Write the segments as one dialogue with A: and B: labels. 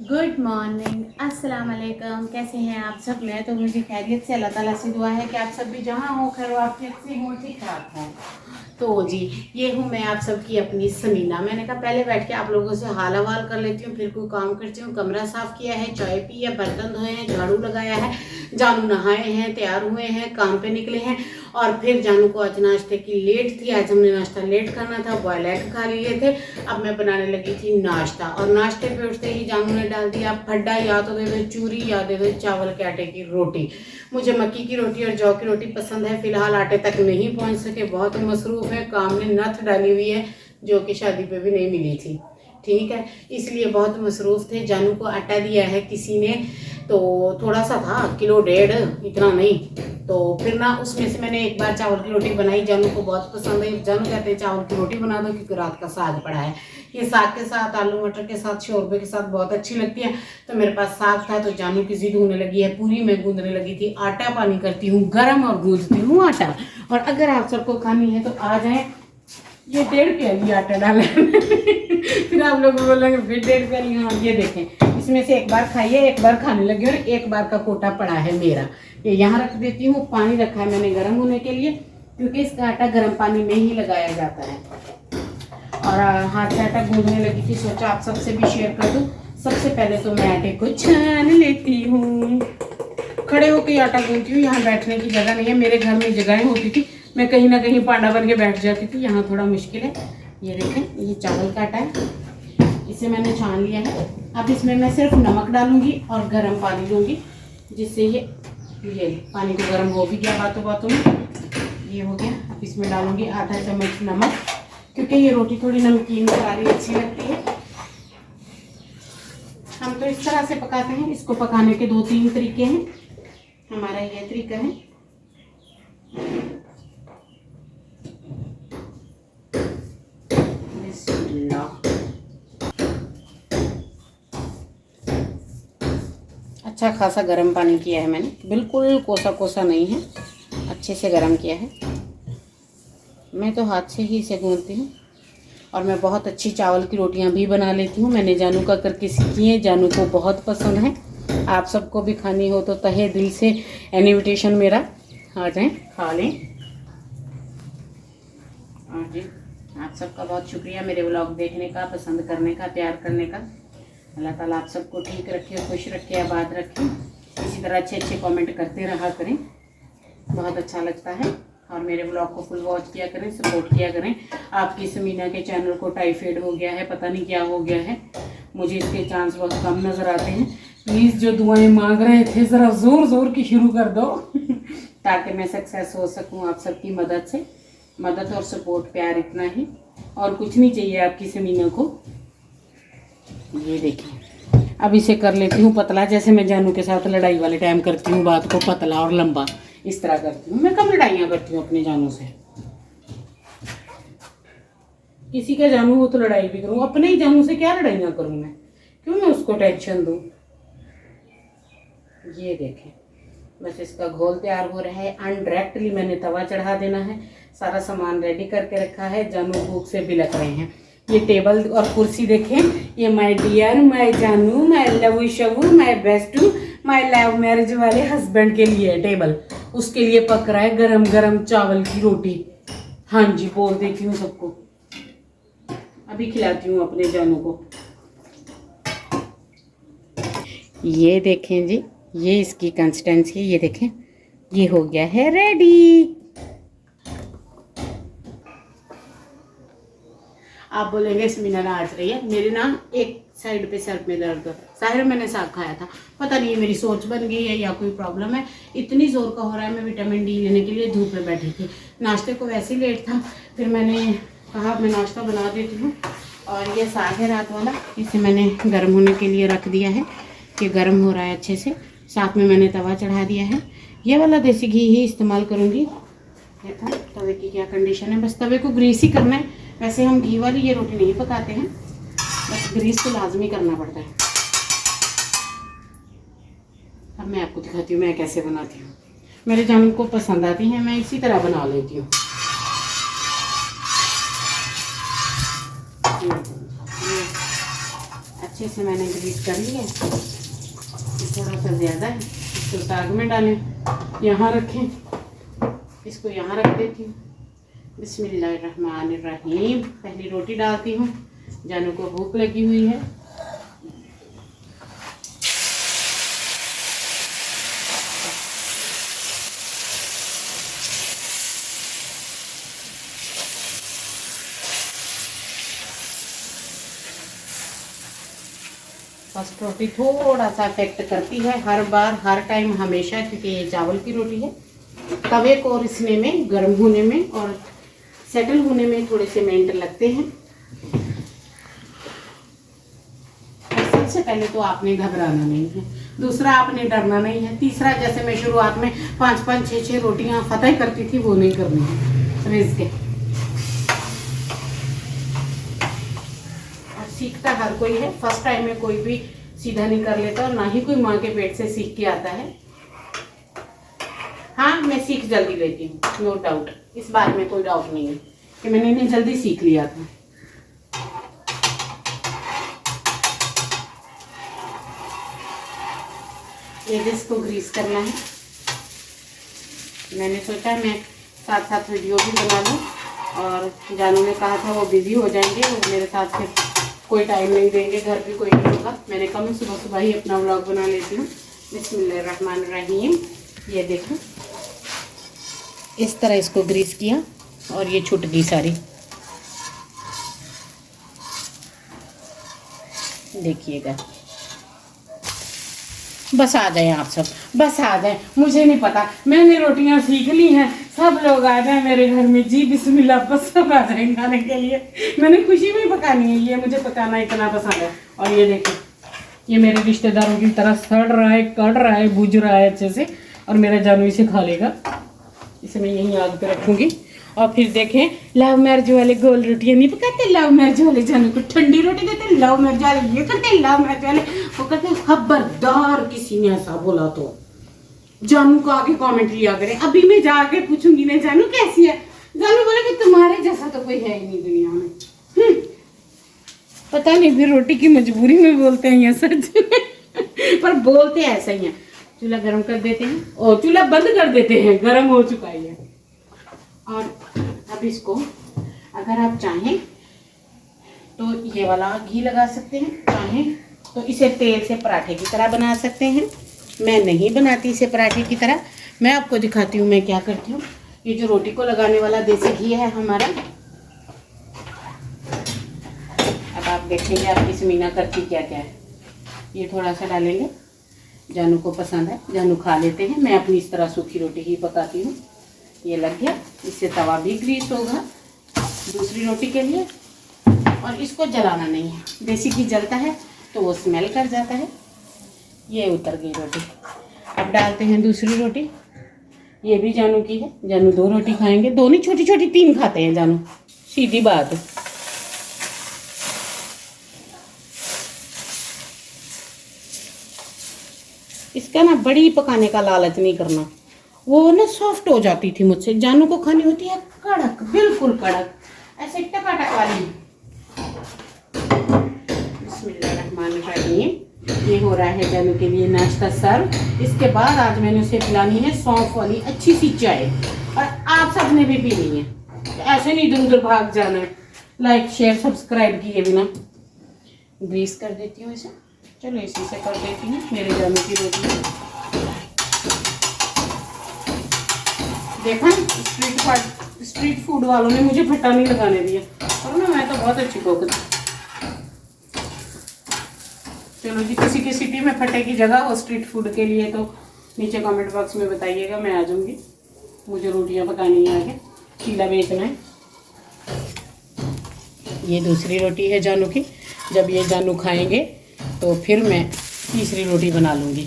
A: Good morning, अस्सलाम वालेकुम। कैसे हैं आप सब? मैं तो मुझे खैरियत से, अल्लाह ताला से दुआ है कि आप सब भी जहाँ हो खैर वाफियत से हो, ठीक ठाक हों। तो जी ये हूँ मैं आप सबकी अपनी समीना। मैंने कहा पहले बैठ के आप लोगों से हाल हवाल कर लेती हूँ, फिर कोई काम करती हूँ। कमरा साफ़ किया है, चाय पी है, बर्तन धोए हैं, झाड़ू लगाया है, जानू नहाए हैं, तैयार हुए हैं, काम पे निकले हैं। और फिर जानू को आज नाश्ते की लेट थी, आज हमने नाश्ता लेट करना था, बॉयल एग खा लिए थे। अब मैं बनाने लगी थी नाश्ता, और नाश्ते पे उठते ही जानू ने डाल दिया फड्डा, या तो दे दो चूरी या दे दो चावल के आटे की रोटी। मुझे मक्की की रोटी और जौ की रोटी पसंद है। फिलहाल आटे तक नहीं पहुंच सके, बहुत मसरूफ़ है, काम ने नथ डाली हुई है जो कि शादी पे भी नहीं मिली थी, ठीक है, इसलिए बहुत मसरूफ़ थे। जानू को आटा दिया है किसी ने, तो थोड़ा सा था, किलो डेढ़, इतना नहीं। तो फिर ना उसमें से मैंने एक बार चावल की रोटी बनाई, जानू को बहुत पसंद है। जानू कहते हैं चावल की रोटी बना दो क्योंकि रात का साग पड़ा है। ये साग के साथ, आलू मटर के साथ, शोरबे के साथ बहुत अच्छी लगती है। तो मेरे पास साग था, तो जानू की जिद होने लगी है पूरी, मैं गूंदने लगी थी। आटा पानी करती हूँ गर्म और गूंदती हूँ आटा। और अगर आप सबको खानी है तो आ जाएं। ये 1.5 प्याली आटा डाला फिर आप लोग बोलेंगे फिर 1.5 प्याली। हाँ ये देखें, इसमें से एक बार खाइए, एक बार खाने लगे, और एक बार का कोटा पड़ा है मेरा। ये यहाँ रख देती हूँ। पानी रखा है मैंने गर्म होने के लिए, क्योंकि इसका आटा गर्म पानी में ही लगाया जाता है। और हाथ से आटा गूंदने लगी थी, सोचा आप सबसे भी शेयर कर दूँ। सबसे पहले तो मैं आटे को छान लेती हूँ। खड़े होकर आटा गूंदती हूँ, यहाँ बैठने की जगह नहीं है। मेरे घर में जगहें होती थी, मैं कहीं ना कहीं पांडा बन के बैठ जाती थी, यहाँ थोड़ा मुश्किल है। ये देखें, ये चावल का आटा है, इसे मैंने छान लिया है। अब इसमें मैं सिर्फ नमक डालूंगी और गर्म पानी लूँगी, जिससे ये पानी तो गर्म हो भी गया बातों बातों में, ये हो गया। अब इसमें डालूंगी आधा चम्मच नमक, क्योंकि ये रोटी थोड़ी नमकीन करारी अच्छी लगती है। हम तो इस तरह से पकाते हैं। इसको पकाने के 2-3 तरीके हैं, हमारा ये तरीका है। अच्छा खासा गर्म पानी किया है मैंने, बिल्कुल कोसा कोसा नहीं है, अच्छे से गर्म किया है। मैं तो हाथ से ही इसे गूंथती हूँ, और मैं बहुत अच्छी चावल की रोटियां भी बना लेती हूँ। मैंने जानू का करके सीखी है, जानू को बहुत पसंद है। आप सबको भी खानी हो तो तहे दिल से इनविटेशन मेरा, आ जाएं खा लें। और जी आप सबका बहुत शुक्रिया मेरे व्लॉग देखने का, पसंद करने का, प्यार करने का। अल्लाह ताला आप सबको ठीक रखे, खुश रखे, आबाद रखे। इसी तरह अच्छे अच्छे कमेंट करते रहा करें, बहुत अच्छा लगता है। और मेरे ब्लॉग को फुल वॉच किया करें, सपोर्ट किया करें। आपकी समीना के चैनल को टाइफाइड हो गया है, पता नहीं क्या हो गया है, मुझे इसके चांस बहुत कम नज़र आते हैं। प्लीज़ जो दुआएं मांग रहे थे ज़रा ज़ोर ज़ोर की शुरू कर दो ताकि मैं सक्सेस हो सकूं आप सबकी मदद से। मदद और सपोर्ट, प्यार, इतना ही, और कुछ नहीं चाहिए आपकी समीना को। ये देखिए, अब इसे कर लेती हूँ पतला, जैसे मैं जानू के साथ लड़ाई वाले टाइम करती हूँ बात को पतला और लंबा, इस तरह करती हूँ। मैं कम लड़ाइयाँ करती हूँ अपने जानू से, किसी का जानू हो तो लड़ाई भी करूँ, अपने ही जानू से क्या लड़ाइयाँ करूँ मैं, क्यों मैं उसको टेंशन दूँ। ये देखें, बस इसका घोल तैयार हो रहा है। अनडायरेक्टली मैंने तवा चढ़ा देना है, सारा सामान रेडी करके रखा है। जानू भूख से बिलक रहे हैं। ये टेबल और कुर्सी देखें, ये माय डियर, माय जानू, माय लव शवू, माय बेस्टू, माय लव मैरिज वाले हस्बैंड के लिए टेबल, उसके लिए पक रहा है गरम गरम चावल की रोटी। हाँ जी, बोल देती हूँ सबको, अभी खिलाती हूँ अपने जानू को। ये देखें जी, ये इसकी कंसिस्टेंसी, ये देखें, ये हो गया है रेडी। आप बोलेंगे समीना नाच रही है, मेरी ना एक साइड पे सर में दर्द। साहिर मैंने साग खाया था, पता नहीं मेरी सोच बन गई है या कोई प्रॉब्लम है, इतनी ज़ोर का हो रहा है। मैं विटामिन डी लेने के लिए धूप में बैठी थी, नाश्ते को वैसे ही लेट था, फिर मैंने कहा मैं नाश्ता बना देती हूँ। और ये साग है रात वाला, इसे मैंने गर्म होने के लिए रख दिया है कि गर्म हो रहा है अच्छे से। साथ में मैंने तवा चढ़ा दिया है, ये वाला देसी घी ही इस्तेमाल करूँगी। देखा तवे की क्या कंडीशन है, बस तवे को ग्रीस ही करना है। वैसे हम घी वाली ये रोटी नहीं पकाते हैं, बस ग्रीस तो लाजमी करना पड़ता है। अब मैं आपको दिखाती हूँ मैं कैसे बनाती हूँ। मेरे जानू को पसंद आती हैं, मैं इसी तरह बना लेती हूँ। अच्छे से मैंने ग्रीस कर लिया। थोड़ा सा ज़्यादा है, इसको साग में डालें, यहाँ रखें, इसको यहाँ रख देती हूँ। बिस्मिल्लाहिर्रहमानिर्रहीम। पहली रोटी डालती हूँ, जानू को भूख लगी हुई है। फर्स्ट रोटी थोड़ा सा इफेक्ट करती है हर बार, हर टाइम, हमेशा, क्योंकि ये चावल की रोटी है। तवे को रिसने में, गर्म होने में और सेटल होने में थोड़े से मिनट लगते हैं। सबसे पहले तो आपने घबराना नहीं है, दूसरा आपने डरना नहीं है, तीसरा जैसे मैं शुरुआत में 5-5, 6-6 रोटियां फतेह करती थी, वो नहीं करनी है। रिस्क है और सीखता हर कोई है। फर्स्ट टाइम में कोई भी सीधा नहीं कर लेता और ना ही कोई माँ के पेट से सीख के आता है। हाँ, मैं सीख जल्दी लेती हूँ, नो डाउट, इस बात में कोई डाउट नहीं है कि मैंने इन्हें जल्दी सीख लिया था। ये इसको ग्रीस करना है। मैंने सोचा मैं साथ साथ वीडियो भी बना लूँ, और जानू ने कहा था वो बिजी हो जाएंगे, वो मेरे साथ फिर कोई टाइम नहीं देंगे, घर भी कोई नहीं होगा। मैंने कहा मैं सुबह सुबह ही अपना व्लॉग बना लेती हूँ। बिस्मिल्लाहिर्रहमानिर्रहीम। ये देखो, इस तरह इसको ग्रीस किया और ये छूट गई सारी। देखिएगा, बस आ जाए आप सब, बस आ जाए। मुझे नहीं पता, मैंने रोटियां सीख ली हैं, सब लोग आ जाए मेरे घर में, जी बिस्मिल्लाह, बस सब आ जाए खाने के लिए। मैंने खुशी में पकानी है, ये मुझे पकाना इतना पसंद है। और ये देखो, ये मेरे रिश्तेदारों की तरह सड़ रहा है, कड़ रहा है, भुज रहा है अच्छे से, और मेरा जानू इसे खा लेगा। इसे मैं यहीं आग पे रखूँगी। और फिर देखें, लव मैरिज वाले गोल रोटियाँ नहीं पकाते, लव मैरिज वाले जानू को ठंडी रोटी देते, लव मैरिज वाले ये करते, लव मैरिज वाले वो करते। खबरदार किसी ने ऐसा बोला तो जानू को आगे कमेंट लिया करें। अभी मैं जाके पूछूंगी ना, जानू कैसी है, जानू बोले कि तुम्हारे जैसा तो कोई है ही नहीं दुनिया में। पता नहीं फिर रोटी की मजबूरी में बोलते हैं या सच में, पर बोलते ऐसा ही है। चूल्हा गर्म कर देते हैं और चूल्हा बंद कर देते हैं, गर्म हो चुका है। और अब इसको अगर आप चाहें तो ये वाला घी लगा सकते हैं, चाहें तो इसे तेल से पराठे की तरह बना सकते हैं। मैं नहीं बनाती इसे पराठे की तरह, मैं आपको दिखाती हूँ मैं क्या करती हूँ। ये जो रोटी को लगाने वाला देसी घी है हमारा, अब आप देखेंगे आपकी समीना करती क्या क्या है। ये थोड़ा सा डालेंगे, जानू को पसंद है, जानू खा लेते हैं। मैं अपनी इस तरह सूखी रोटी ही पकाती हूँ। ये लग गया, इससे तवा भी ग्रीस होगा दूसरी रोटी के लिए। और इसको जलाना नहीं है, देसी घी जलता है तो वो स्मेल कर जाता है। ये उतर गई रोटी। अब डालते हैं दूसरी रोटी, ये भी जानू की है। जानू 2 रोटी खाएंगे, 2 नहीं, छोटी छोटी 3 खाते हैं जानू, सीधी बात है। इसका ना बड़ी पकाने का लालच नहीं करना, वो ना सॉफ्ट हो जाती थी मुझसे। जानू को खानी होती है कड़क, बिल्कुल कड़क, ऐसे टकाटक वाली। बिस्मिल्लाहिर्रहमानिर्रहीम। ये हो रहा है जानू के लिए नाश्ता सर्व। इसके बाद आज मैंने उसे पिलानी है सौंफ वाली अच्छी सी चाय, और आप सब ने भी पीनी है, तो ऐसे नहीं इधर उधर भाग जाना है। लाइक शेयर सब्सक्राइब किए बिना। ग्रीस कर देती हूँ इसे, चलो इसी से कर देती हूँ मेरे जानू की रोटी। देखा, स्ट्रीट फूड वालों ने मुझे फट्टा नहीं लगाने दिया, और ना मैं तो बहुत अच्छी कुक थी। चलो जी, किसी की सिटी में फट्टे की जगह हो स्ट्रीट फूड के लिए तो नीचे कमेंट बॉक्स में बताइएगा, मैं आ जाऊंगी। मुझे रोटियां पकानी है, आगे चीला बेचना है। ये दूसरी रोटी है जानू की। जब ये जानू खाएंगे तो फिर मैं तीसरी रोटी बना लूँगी।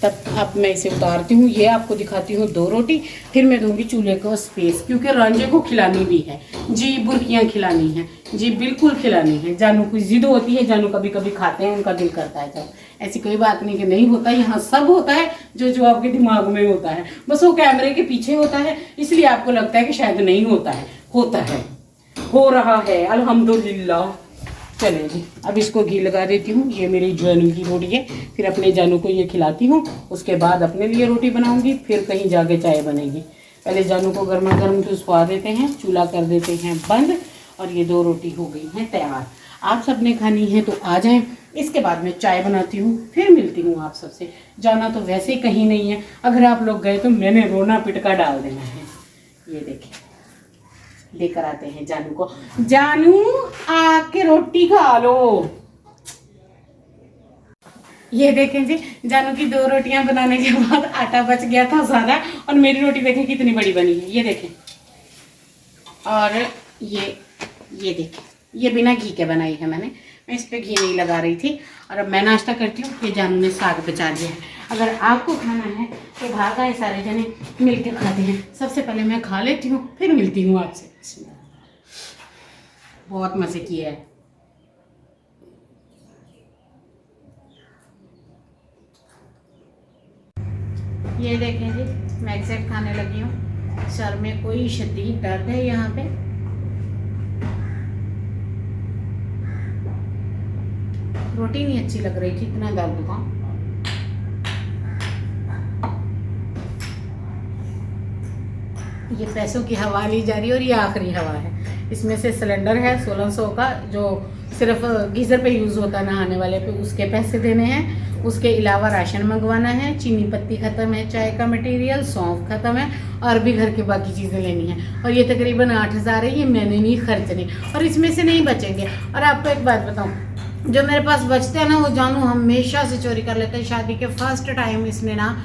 A: तब अब मैं इसे उतारती हूँ, ये आपको दिखाती हूँ 2 रोटी, फिर मैं दूंगी चूल्हे को स्पेस, क्योंकि रांझे को खिलानी भी है जी, बुर्कियाँ खिलानी है जी, बिल्कुल खिलानी है। जानू की जिद होती है, जानू कभी कभी खाते हैं, उनका दिल करता है। जब ऐसी कोई बात नहीं कि नहीं होता, यहाँ सब होता है जो जो आपके दिमाग में होता है, बस वो कैमरे के पीछे होता है, इसलिए आपको लगता है कि शायद नहीं होता है। होता है, हो रहा है, अल्हम्दुलिल्लाह चलिए जी, अब इसको घी लगा देती हूँ। ये मेरी जानू की रोटी है, फिर अपने जानू को ये खिलाती हूँ, उसके बाद अपने लिए रोटी बनाऊँगी, फिर कहीं जाके चाय बनेगी। पहले जानू को गर्मा गर्म चुसवा देते हैं, चूल्हा कर देते हैं बंद, और ये 2 रोटी हो गई हैं तैयार। आप सबने खानी है तो आ जाएं, इसके बाद मैं चाय बनाती हूँ, फिर मिलती हूँ आप सबसे। जाना तो वैसे ही कहीं नहीं है, अगर आप लोग गए तो मैंने रोना पिटका डाल देना है। ये देखें, लेकर आते हैं जानू को। जानू आके रोटी खा लो। ये देखें जी, जानू की 2 रोटियां बनाने के बाद आटा बच गया था ज़्यादा, और मेरी रोटी देखें कितनी बड़ी बनी है। ये देखें, और ये देखें, ये बिना घी के बनाई है मैंने, मैं इस पर घी नहीं लगा रही थी। और अब मैं नाश्ता करती हूँ। ये जानू ने साग बचा दिया है। अगर आपको खाना है तो भागा है, सारे जने मिल के खाते हैं। सबसे पहले मैं खा लेती हूँ, फिर मिलती हूँ आपसे। बहुत मज़े किए है। ये देखें जी, मैं एग्जैक्ट खाने लगी हूँ। सर में कोई शदीद दर्द है यहाँ पे। रोटी नहीं अच्छी लग रही थी, इतना दर्द था। ये पैसों की हवा ली जा रही है, और ये आखिरी हवा है। इसमें से सिलेंडर है 1600 का, जो सिर्फ गीज़र पे यूज़ होता है, नहाने वाले पे, उसके पैसे देने हैं। उसके अलावा राशन मंगवाना है, चीनी पत्ती ख़त्म है, चाय का मटेरियल, सौंफ ख़त्म है, और भी घर की बाकी चीज़ें लेनी है। और ये तकरीबन 8000 है, ये मैंने नहीं खर्चने, और इसमें से नहीं बचेंगे। और आपको एक बात बताऊँ, जो मेरे पास बचते हैं ना, वो जानू हमेशा से चोरी कर लेते हैं। शादी के फर्स्ट टाइम इसने ना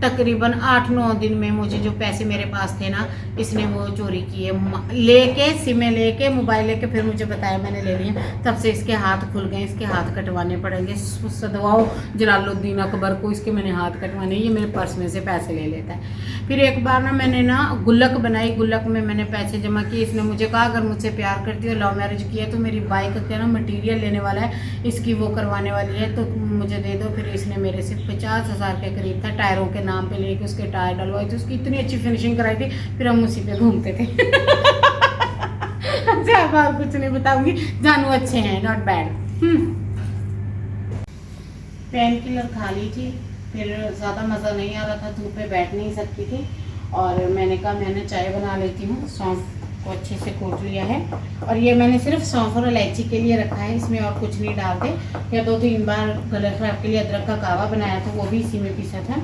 A: तकरीबन 8-9 दिन में मुझे जो पैसे मेरे पास थे ना, इसने वो चोरी किए। लेके सिमें लेके मोबाइल लेके फिर मुझे बताया मैंने ले लिया। तब से इसके हाथ खुल गए, इसके हाथ कटवाने पड़ेंगे। सदवाओ जलालुद्दीन अकबर को, इसके मैंने हाथ कटवाने। ये मेरे पर्स में से पैसे ले लेता है। फिर एक बार ना मैंने ना गुल्लक बनाई, गुल्लक में मैंने पैसे जमा किए। इसने मुझे कहा अगर मुझसे प्यार करती हो, लव मैरिज किया, तो मेरी बाइक का ना मटीरियल लेने वाला है, इसकी वो करवाने वाली है, तो मुझे दे दो। फिर इसने मेरे से 50,000 के करीब था, टायरों के नाम पे लेके उसके टायर डलवाए थे, उसकी इतनी अच्छी फिनिशिंग कराई थी। फिर हम उसी पे घूमते थे। अच्छा, अब और कुछ नहीं बताऊंगी। जानू अच्छे हैं, नॉट बैड। पेन किलर खा ली थी, फिर ज़्यादा मज़ा नहीं आ रहा था, धूप पे बैठ नहीं सकती थी, और मैंने कहा मैंने चाय बना लेती हूँ। सौंफ को अच्छे से कूट लिया है, और ये मैंने सिर्फ सौंफ और इलायची के लिए रखा है, इसमें और कुछ नहीं डालते। या 2-3 बार गले खराब के लिए अदरक का कावा बनाया था, वो भी इसी में पीसा था।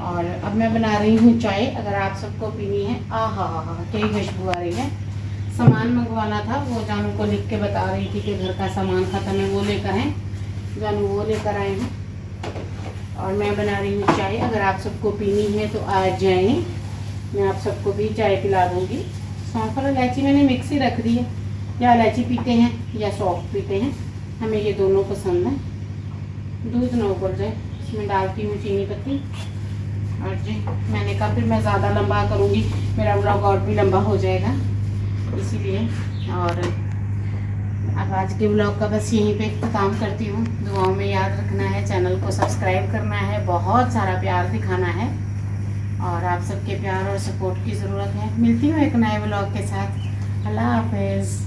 A: और अब मैं बना रही हूँ चाय, अगर आप सबको पीनी है। हा क्या खुशबू आ रही है। सामान मंगवाना था, वो जानू को लिख के बता रही थी कि घर का सामान ख़त्म है, वो लेकर आए। जानू वो लेकर आए हैं, और मैं बना रही हूँ चाय। अगर आप सबको पीनी है तो आ जाएं, मैं आप सबको भी चाय पिला दूँगी। सौंफ और इलायची मैंने मिक्स ही रख दी है, या इलायची पीते हैं या सौंफ पीते हैं, हमें ये दोनों पसंद है। दूध ना उबल जाए, इसमें डालती हूँ चीनी पत्ती। और जी मैंने कहा फिर मैं ज़्यादा लंबा करूँगी, मेरा ब्लॉग और भी लंबा हो जाएगा, इसीलिए। और अब आज के ब्लॉग का बस यहीं पे इख्तिताम करती हूँ। दुआओं में याद रखना है, चैनल को सब्सक्राइब करना है, बहुत सारा प्यार दिखाना है, और आप सबके प्यार और सपोर्ट की ज़रूरत है। मिलती हूँ एक नए ब्लॉग के साथ। अल्लाह हाफ़िज़।